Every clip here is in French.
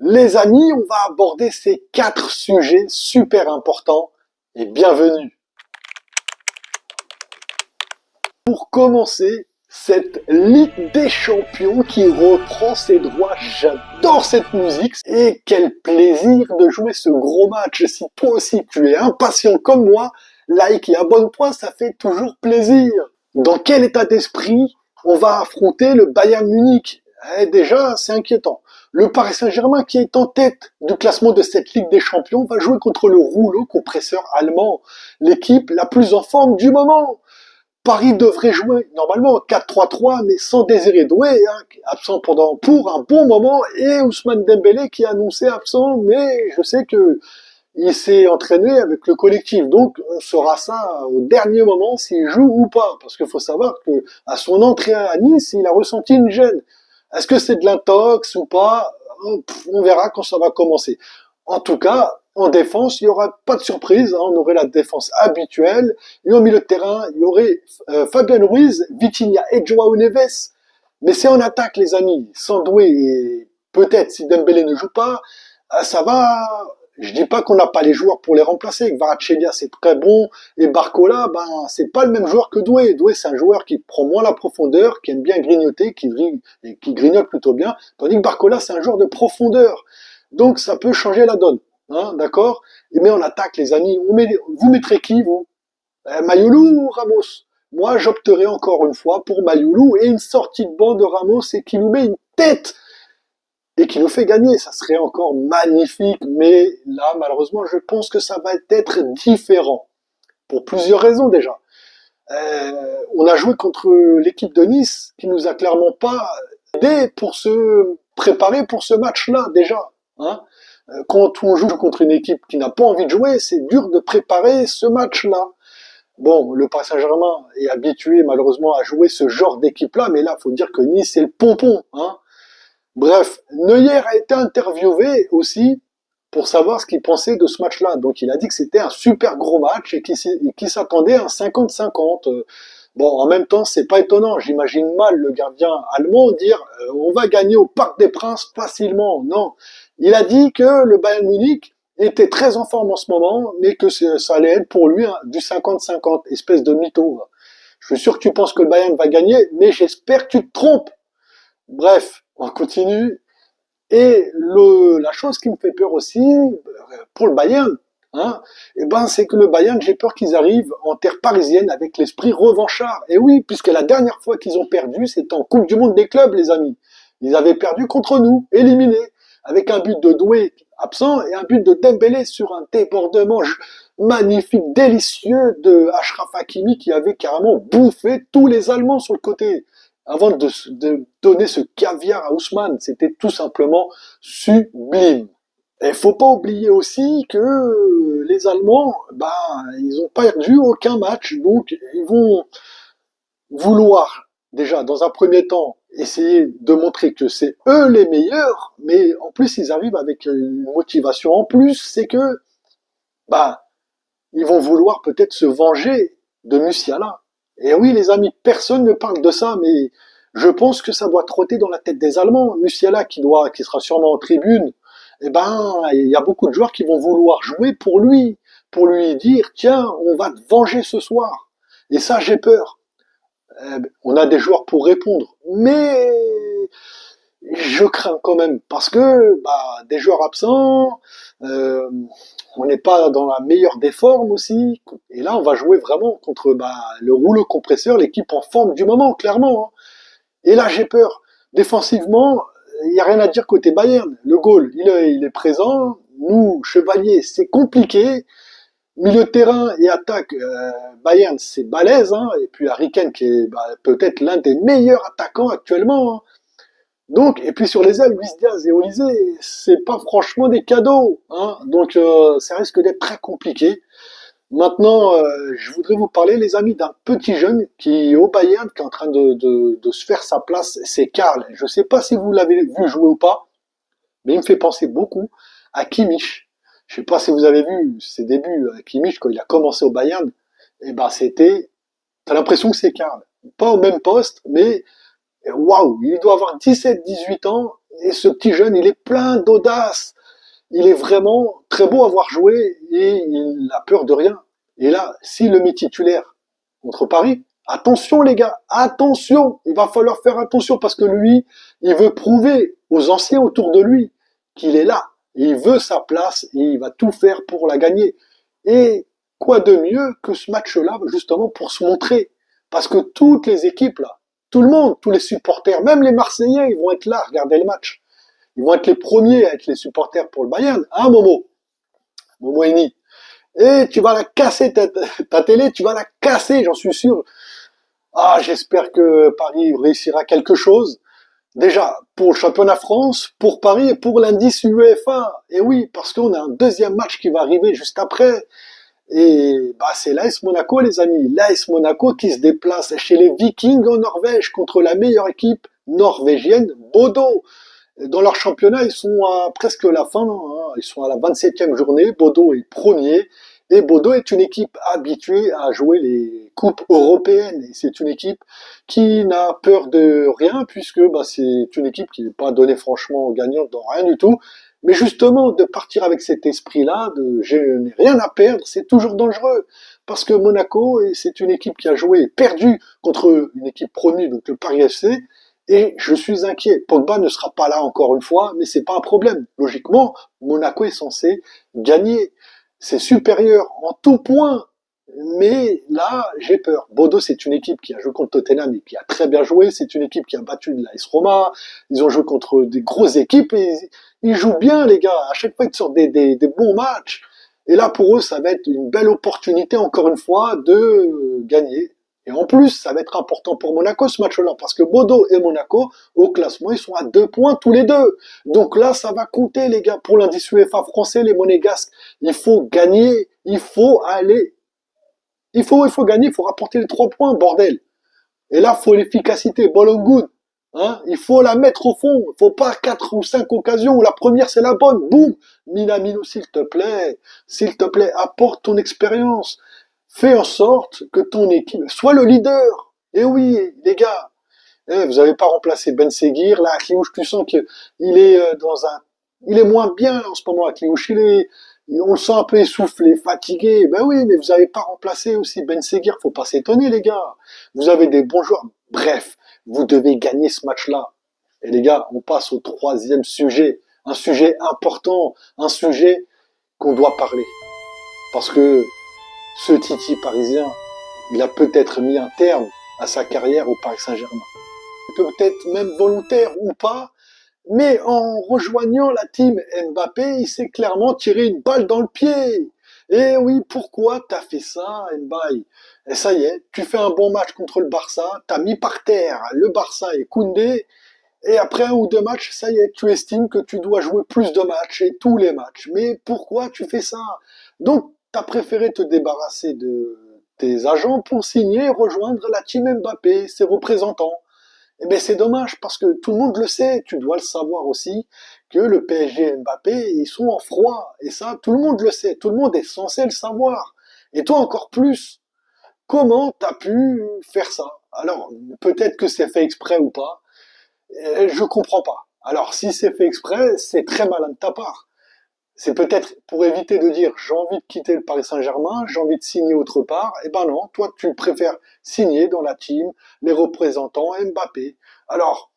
Les amis, on va aborder ces 4 sujets super importants et bienvenue. Pour commencer, cette Ligue des Champions qui reprend ses droits. J'adore cette musique et quel plaisir de jouer ce gros match. Si toi aussi tu es impatient comme moi, like et abonne-toi, ça fait toujours plaisir. Dans quel état d'esprit on va affronter le Bayern Munich? Déjà, c'est inquiétant. Le Paris Saint-Germain, qui est en tête du classement de cette Ligue des Champions, va jouer contre le rouleau compresseur allemand, l'équipe la plus en forme du moment. Paris devrait jouer normalement 4-3-3, mais sans Désiré Doué, absent pour un bon moment, et Ousmane Dembélé qui est annoncé absent, mais je sais que il s'est entraîné avec le collectif, donc on saura ça au dernier moment s'il joue ou pas, parce qu'il faut savoir que à son entrée à Nice, il a ressenti une gêne. Est-ce que c'est de l'intox ou pas? On verra quand ça va commencer. En tout cas, en défense, il y aura pas de surprise, on aurait la défense habituelle, et au milieu de terrain, il y aurait Fabien Ruiz, Vitinha et Joao Neves. Mais c'est en attaque, les amis, sans Doué, et peut-être si Dembélé ne joue pas, ça va. Je dis pas qu'on n'a pas les joueurs pour les remplacer. Kvaratskhelia, c'est très bon. Et Barcola, c'est pas le même joueur que Doué. Doué, c'est un joueur qui prend moins la profondeur, qui aime bien grignoter, qui grignote plutôt bien. Tandis que Barcola, c'est un joueur de profondeur. Donc, ça peut changer la donne. D'accord? Mais on attaque, les amis. Vous mettrez qui, vous? Mayoulou ou Ramos? Moi, j'opterai encore une fois pour Mayoulou et une sortie de banc de Ramos et qui nous met une tête et qui nous fait gagner, ça serait encore magnifique, mais là, malheureusement, je pense que ça va être différent, pour plusieurs raisons déjà. On a joué contre l'équipe de Nice, qui nous a clairement pas aidé pour se préparer pour ce match-là, déjà. Quand on joue contre une équipe qui n'a pas envie de jouer, c'est dur de préparer ce match-là. Bon, le Paris Saint-Germain est habitué malheureusement à jouer ce genre d'équipe-là, mais là, faut dire que Nice, c'est le pompon, Bref, Neuer a été interviewé aussi pour savoir ce qu'il pensait de ce match-là. Donc il a dit que c'était un super gros match et qu'il s'attendait à un 50-50. Bon, en même temps, c'est pas étonnant. J'imagine mal le gardien allemand dire on va gagner au Parc des Princes facilement. Non, il a dit que le Bayern Munich était très en forme en ce moment, mais que ça allait être pour lui du 50-50, espèce de mytho. Je suis sûr que tu penses que le Bayern va gagner, mais j'espère que tu te trompes. Bref, on continue. Et la chose qui me fait peur aussi, pour le Bayern, c'est que le Bayern, j'ai peur qu'ils arrivent en terre parisienne avec l'esprit revanchard. Et oui, puisque la dernière fois qu'ils ont perdu, c'était en Coupe du Monde des clubs, les amis. Ils avaient perdu contre nous, éliminés, avec un but de Doué absent et un but de Dembélé sur un débordement magnifique, délicieux de Achraf Hakimi qui avait carrément bouffé tous les Allemands sur le côté avant de donner ce caviar à Ousmane. C'était tout simplement sublime. Et faut pas oublier aussi que les Allemands, ils ont perdu aucun match, donc ils vont vouloir déjà dans un premier temps essayer de montrer que c'est eux les meilleurs, mais en plus ils arrivent avec une motivation en plus, c'est que ils vont vouloir peut-être se venger de Musiala. Et oui, les amis, personne ne parle de ça, mais je pense que ça doit trotter dans la tête des Allemands. Musiala, qui sera sûrement en tribune, il y a beaucoup de joueurs qui vont vouloir jouer pour lui dire, tiens, on va te venger ce soir. Et ça, j'ai peur. On a des joueurs pour répondre, mais je crains quand même parce que des joueurs absents, on n'est pas dans la meilleure des formes aussi. Et là, on va jouer vraiment contre le rouleau compresseur, l'équipe en forme du moment, clairement. Et là, j'ai peur. Défensivement, il n'y a rien à dire côté Bayern. Le goal, il est présent. Nous, Chevalier, c'est compliqué. Milieu de terrain et attaque, Bayern, c'est balèze. Et puis Harry Kane, qui est peut-être l'un des meilleurs attaquants actuellement. Donc, et puis sur les ailes, Luis Diaz et Olysée, c'est pas franchement des cadeaux. Donc, ça risque d'être très compliqué. Maintenant, je voudrais vous parler, les amis, d'un petit jeune qui est au Bayern, qui est en train de se faire sa place. C'est Karl. Je sais pas si vous l'avez vu jouer ou pas, mais il me fait penser beaucoup à Kimmich. Je sais pas si vous avez vu ses débuts à Kimmich quand il a commencé au Bayern. T'as l'impression que c'est Karl. Pas au même poste, mais waouh, il doit avoir 17-18 ans. Et ce petit jeune, il est plein d'audace. Il est vraiment très beau à voir jouer et il a peur de rien. Et là, s'il le met titulaire contre Paris, attention les gars, attention, il va falloir faire attention parce que lui, il veut prouver aux anciens autour de lui qu'il est là. Il veut sa place et il va tout faire pour la gagner. Et quoi de mieux que ce match-là, justement, pour se montrer. Parce que toutes les équipes, là, tout le monde, tous les supporters, même les Marseillais, ils vont être là, regarder le match. Ils vont être les premiers à être les supporters pour le Bayern. Hein, Momo Eni. Et tu vas la casser, ta télé, tu vas la casser, j'en suis sûr. Ah, j'espère que Paris réussira quelque chose. Déjà, pour le championnat France, pour Paris et pour l'indice UEFA. Et oui, parce qu'on a un deuxième match qui va arriver juste après. Et bah, c'est l'AS Monaco, les amis. L'AS Monaco qui se déplace chez les Vikings en Norvège contre la meilleure équipe norvégienne, Bodo. Dans leur championnat, ils sont à presque la fin, hein. Ils sont à la 27e journée. Bodo est premier. Et Bodo est une équipe habituée à jouer les coupes européennes. Et c'est une équipe qui n'a peur de rien, puisque bah, c'est une équipe qui n'est pas donnée franchement gagnante dans rien du tout. Mais justement, de partir avec cet esprit-là, de je n'ai rien à perdre, c'est toujours dangereux. Parce que Monaco, c'est une équipe qui a joué, perdu contre une équipe promue, donc le Paris FC, et je suis inquiet. Pogba ne sera pas là encore une fois, mais c'est pas un problème. Logiquement, Monaco est censé gagner. C'est supérieur en tout point. Mais là, j'ai peur. Bodo, c'est une équipe qui a joué contre Tottenham et qui a très bien joué. C'est une équipe qui a battu l'AS Roma. Ils ont joué contre des grosses équipes et ils jouent bien, les gars. À chaque fois, ils sortent des bons matchs. Et là, pour eux, ça va être une belle opportunité, encore une fois, de gagner. Et en plus, ça va être important pour Monaco, ce match-là, parce que Bodo et Monaco, au classement, ils sont à 2 points tous les deux. Donc là, ça va compter, les gars, pour l'indice UEFA français, les monégasques. Il faut gagner, il faut aller, il faut gagner, il faut rapporter les 3 points, bordel. Et là, il faut l'efficacité, ball on good. Hein, il faut la mettre au fond. Il faut pas 4 ou 5 occasions. La première, c'est la bonne. Boum. Minamino, s'il te plaît, apporte ton expérience. Fais en sorte que ton équipe soit le leader. Et oui, les gars, vous n'avez pas remplacé Ben Seguir. Là, Akliouche, tu sens qu'il est il est moins bien en ce moment. Akliouche, on le sent un peu essoufflé, fatigué. Ben oui, mais vous n'avez pas remplacé aussi Ben Seguir. Faut pas s'étonner, les gars. Vous avez des bons joueurs. Bref, vous devez gagner ce match-là. Et les gars, on passe au troisième sujet. Un sujet important, un sujet qu'on doit parler. Parce que ce Titi parisien, il a peut-être mis un terme à sa carrière au Paris Saint-Germain. Peut-être même volontaire ou pas, mais en rejoignant la team Mbappé, il s'est clairement tiré une balle dans le pied. Et oui, pourquoi t'as fait ça, Mbappé? Et ça y est, tu fais un bon match contre le Barça, t'as mis par terre le Barça et Koundé, et après un ou deux matchs, ça y est, tu estimes que tu dois jouer plus de matchs et tous les matchs. Mais pourquoi tu fais ça? Donc, t'as préféré te débarrasser de tes agents pour signer et rejoindre la team Mbappé, ses représentants. Eh bien, c'est dommage parce que tout le monde le sait, tu dois le savoir aussi, que le PSG et Mbappé, ils sont en froid. Et ça, tout le monde le sait, tout le monde est censé le savoir. Et toi encore plus. Comment t'as pu faire ça? Alors, peut-être que c'est fait exprès ou pas, je comprends pas. Alors, si c'est fait exprès, c'est très malin de ta part. C'est peut-être pour éviter de dire j'ai envie de quitter le Paris Saint-Germain, j'ai envie de signer autre part. Eh ben non, toi tu préfères signer dans la team les représentants Mbappé. Alors,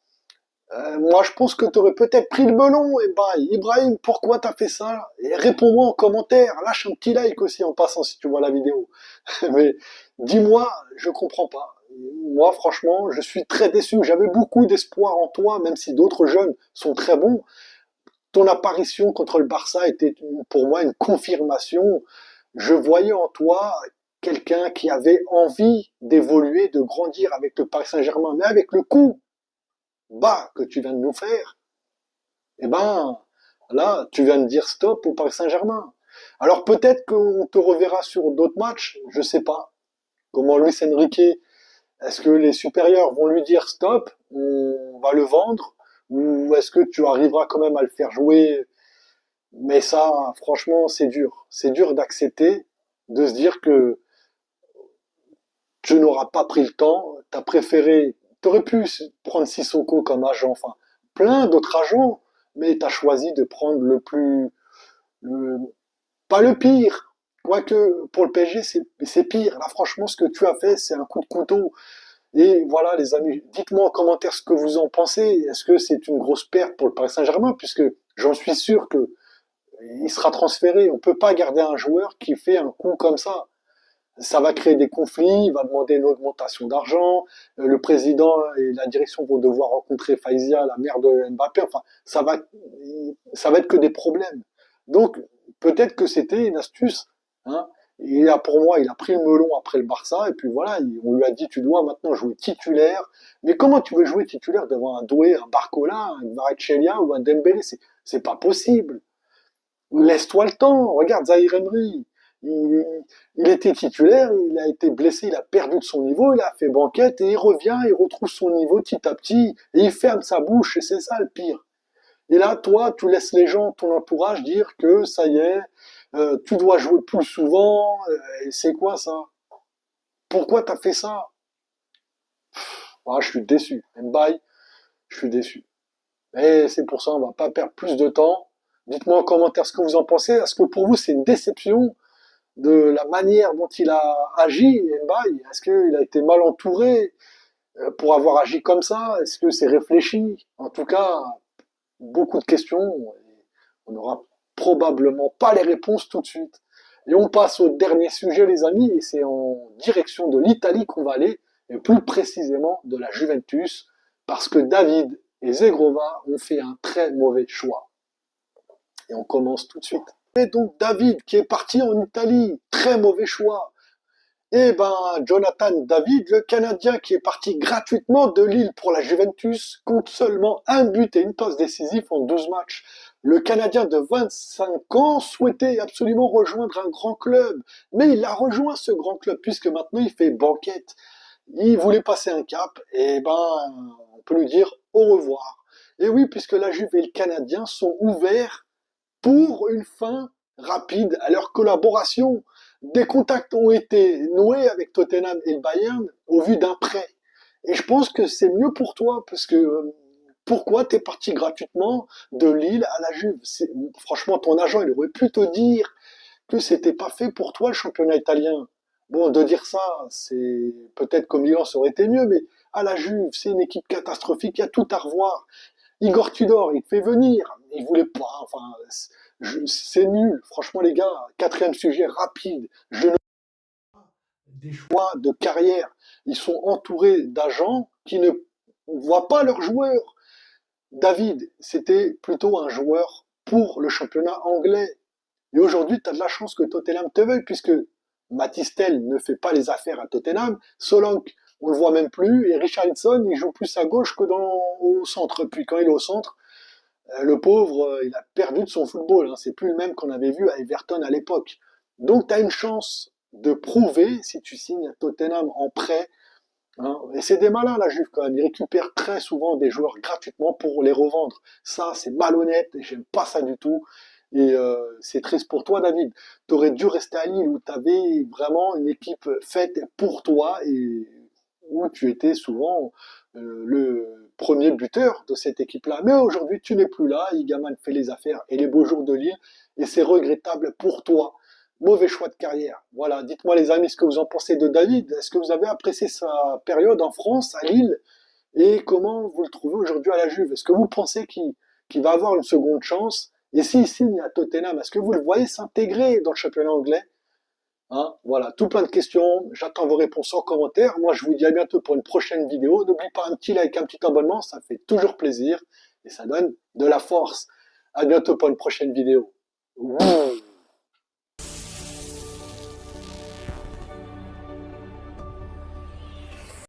moi je pense que tu aurais peut-être pris le melon. Eh ben, Ibrahim, pourquoi t'as fait ça? Et réponds-moi en commentaire, lâche un petit like aussi en passant si tu vois la vidéo. Mais dis-moi, je comprends pas. Moi, franchement, je suis très déçu. J'avais beaucoup d'espoir en toi, même si d'autres jeunes sont très bons. Ton apparition contre le Barça était pour moi une confirmation. Je voyais en toi quelqu'un qui avait envie d'évoluer, de grandir avec le Paris Saint-Germain. Mais avec le coup bas que tu viens de nous faire, eh ben, là, tu viens de dire stop au Paris Saint-Germain. Alors peut-être qu'on te reverra sur d'autres matchs, je sais pas. Comment Luis Enrique, est-ce que les supérieurs vont lui dire stop, on va le vendre, ou est-ce que tu arriveras quand même à le faire jouer? Mais ça, franchement, c'est dur. C'est dur d'accepter, de se dire que tu n'auras pas pris le temps, t'as préféré, t'aurais pu prendre Sissoko comme agent, enfin, plein d'autres agents, mais tu as choisi de prendre le- pas le pire. Quoique, pour le PSG, c'est pire. Là, franchement, ce que tu as fait, c'est un coup de couteau. Et voilà, les amis, dites-moi en commentaire ce que vous en pensez. Est-ce que c'est une grosse perte pour le Paris Saint-Germain, puisque j'en suis sûr que il sera transféré. On peut pas garder un joueur qui fait un coup comme ça. Ça va créer des conflits, il va demander une augmentation d'argent, le président et la direction vont devoir rencontrer Faizia, la mère de Mbappé, enfin, ça va être que des problèmes. Donc, peut-être que c'était une astuce, hein. Pour moi, il a pris le melon après le Barça, et puis voilà, on lui a dit, tu dois maintenant jouer titulaire. Mais comment tu veux jouer titulaire devant un Doué, un Barcola, un Kvaratskhelia ou un Dembélé? C'est pas possible. Laisse-toi le temps. Regarde Zahir Emery. Il était titulaire, il a été blessé, il a perdu de son niveau, il a fait banquette et il revient, il retrouve son niveau petit à petit et il ferme sa bouche et c'est ça le pire. Et là, toi, tu laisses les gens, ton entourage dire que ça y est, tu dois jouer plus souvent. Et c'est quoi ça? Pourquoi t'as fait ça? Ah, je suis déçu. Mbaye, je suis déçu. Et c'est pour ça, on va pas perdre plus de temps. Dites-moi en commentaire ce que vous en pensez. Est-ce que pour vous c'est une déception de la manière dont il a agi, Mbaye? Est-ce qu'il a été mal entouré pour avoir agi comme ça? Est-ce que c'est réfléchi? En tout cas, beaucoup de questions. On n'aura probablement pas les réponses tout de suite. Et on passe au dernier sujet, les amis, et c'est en direction de l'Italie qu'on va aller, et plus précisément de la Juventus, parce que David et Zegrova ont fait un très mauvais choix. Et on commence tout de suite. Et donc David qui est parti en Italie, très mauvais choix. Et ben Jonathan David, le Canadien qui est parti gratuitement de Lille pour la Juventus, compte seulement un but et une passe décisive en 12 matchs. Le Canadien de 25 ans souhaitait absolument rejoindre un grand club, mais il a rejoint ce grand club puisque maintenant il fait banquette. Il voulait passer un cap, et ben on peut lui dire au revoir. Et oui, puisque la Juve et le Canadien sont ouverts pour une fin rapide à leur collaboration. Des contacts ont été noués avec Tottenham et le Bayern au vu d'un prêt. Et je pense que c'est mieux pour toi, parce que pourquoi t'es parti gratuitement de Lille à la Juve? Franchement, ton agent, il aurait pu te dire que c'était pas fait pour toi le championnat italien. Bon, de dire ça, c'est peut-être qu'au Milan ça aurait été mieux, mais à la Juve, c'est une équipe catastrophique, il y a tout à revoir. Igor Tudor, il te fait venir, il voulait pas, enfin, c'est nul. Franchement, les gars, quatrième sujet rapide. Je ne des choix de carrière. Ils sont entourés d'agents qui ne voient pas leurs joueurs. David, c'était plutôt un joueur pour le championnat anglais. Et aujourd'hui, tu as de la chance que Tottenham te veuille, puisque Matistel ne fait pas les affaires à Tottenham. Solanke, on le voit même plus. Et Richarlison, il joue plus à gauche que au centre. Puis quand il est au centre, le pauvre, il a perdu de son football. Hein. C'est plus le même qu'on avait vu à Everton à l'époque. Donc, tu as une chance de prouver si tu signes à Tottenham en prêt. Hein. Et c'est des malins, la Juve, quand même. Ils récupèrent très souvent des joueurs gratuitement pour les revendre. Ça, c'est malhonnête et j'aime pas ça du tout. Et c'est triste pour toi, David. Tu aurais dû rester à Lille où tu avais vraiment une équipe faite pour toi et où tu étais souvent le premier buteur de cette équipe-là. Mais aujourd'hui, tu n'es plus là. Igaman fait les affaires et les beaux jours de Lille. Et c'est regrettable pour toi. Mauvais choix de carrière. Voilà, dites-moi les amis ce que vous en pensez de David. Est-ce que vous avez apprécié sa période en France, à Lille? Et comment vous le trouvez aujourd'hui à la Juve? Est-ce que vous pensez qu'il va avoir une seconde chance? Et s'il signe à Tottenham, est-ce que vous le voyez s'intégrer dans le championnat anglais? Hein, voilà, tout plein de questions. J'attends vos réponses en commentaire. Moi, je vous dis à bientôt pour une prochaine vidéo. N'oublie pas un petit like, un petit abonnement, ça fait toujours plaisir et ça donne de la force. À bientôt pour une prochaine vidéo. Ouh.